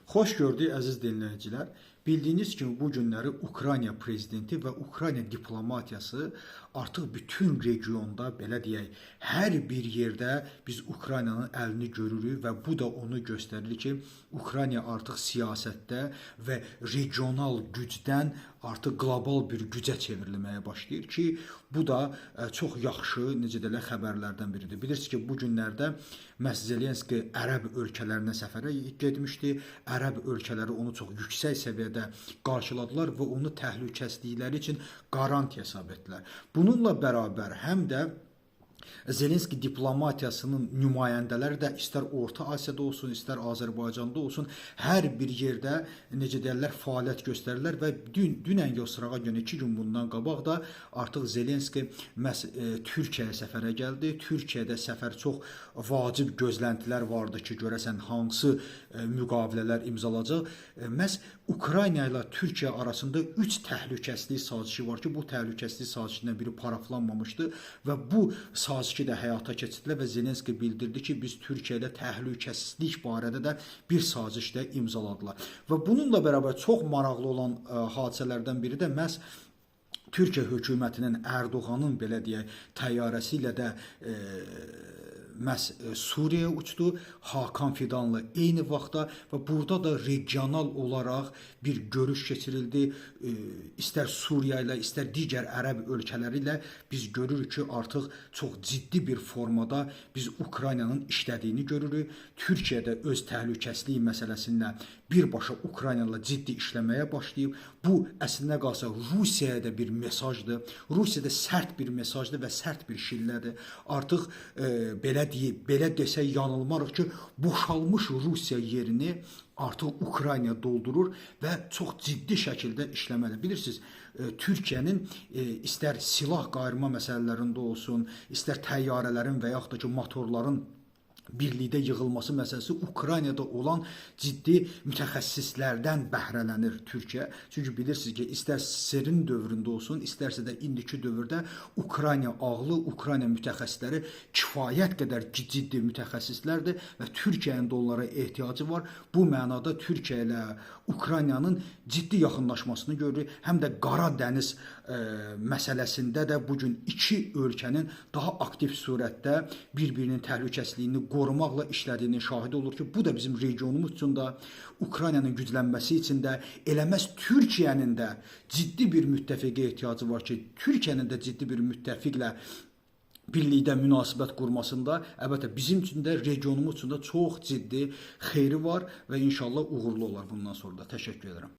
Xoş gördük əziz dinləyicilər. Bildiyiniz kimi bu günləri Ukrayna prezidenti və Ukrayna diplomatiyası artıq bütün regionda, belə deyək, hər bir yerdə biz Ukraynanın əlini görürük və bu da onu göstərir ki, Ukrayna artıq siyasətdə və regional gücdən artıq qlobal bir gücə çevrilməyə başlayır ki, bu da çox yaxşı, necə deyirlər, xəbərlərdən biridir. Bilirsiniz ki, bu günlərdə məhz Zelenski ərəb ölkələrinə səfərə getmişdi. Ərəb ölkələri onu çox yüksək səviyyədə qarşıladılar və onu təhlükəsizlikləri üçün qarantiya hesab etdilər. Bununla bərabər həm də Zelenski diplomatiyasının nümayəndələri də istər Orta Asiyada olsun, istər Azərbaycanda olsun, hər bir yerdə, necə deyirlər, fəaliyyət göstərirlər və dünən ya sırağa günü 2 gün bundan qabaq da artıq Zelenski məhz Türkiyəyə səfərə gəldi. Türkiyədə səfər çox vacib gözləntilər vardı ki, görəsən hansı müqavilələr imzalanacaq. Məhz Ukrayna ilə Türkiyə arasında 3 təhlükəsizlik sazişi var ki, bu təhlükəsizlik sazişindən biri paraflanmamışdı və bu sazişi də həyata keçirdilər və Zelenski bildirdi ki, biz Türkiyə ilə təhlükəsizlik barədə də bir saziş də imzaladılar. Və bununla bərabər çox maraqlı olan hadisələrdən biri də məhz Türkiyə hökumətinin Ərdoğanın, belə deyək, təyyarəsi ilə də məhz Suriyaya uçdu, Hakan Fidanlı eyni vaxtda və burada da regional olaraq bir görüş keçirildi. İstər Suriya ilə, istər digər ərəb ölkələri ilə biz görürük ki, artıq çox ciddi bir formada biz Ukraynanın işlədiyini görürük. Türkiyə də öz təhlükəsizlik məsələsində birbaşa Ukrayna ilə ciddi işləməyə başlayıb. Bu əslində qalsa Rusiyaya da bir mesajdır. Rusiyada sərt bir mesajdır və sərt bir şillədir. Artıq belə desək yanılmarıq ki, boşalmış Rusiya yerini artıq Ukrayna doldurur və çox ciddi şəkildə işləməlidir. Bilirsiniz, Türkiyənin istər silah qayırma məsələlərində olsun, istər təyyarələrin və yaxud da ki, motorların birlikdə yığılması məsələsi Ukraynada olan ciddi mütəxəssislərdən bəhrələnir Türkiyə. Çünki bilirsiniz ki, istər SSR-in dövründə olsun, istərsə də indiki dövrdə Ukrayna ağlı, Ukrayna mütəxəssisləri kifayət qədər ciddi mütəxəssislərdir və Türkiyənin də onlara ehtiyacı var. Bu mənada Türkiyə ilə Ukraynanın ciddi yaxınlaşmasını görürük. Həm də Qara Dəniz məsələsində də bugün iki ölkənin daha aktiv surətdə bir-birinin təhlükəsizliyini qorumaqla işlədiyinin şahidi olur ki, bu da bizim regionumuz üçün də, Ukraynanın güclənməsi üçün də, eləməz Türkiyənin də ciddi bir müttəfiqə ehtiyacı var ki, Türkiyənin də ciddi bir müttəfiqlə birlikdə münasibət qurmasında, əlbəttə bizim üçün də, regionumuz üçün də çox ciddi xeyri var və inşallah uğurlu olar bundan sonra da. Təşəkkür edirəm.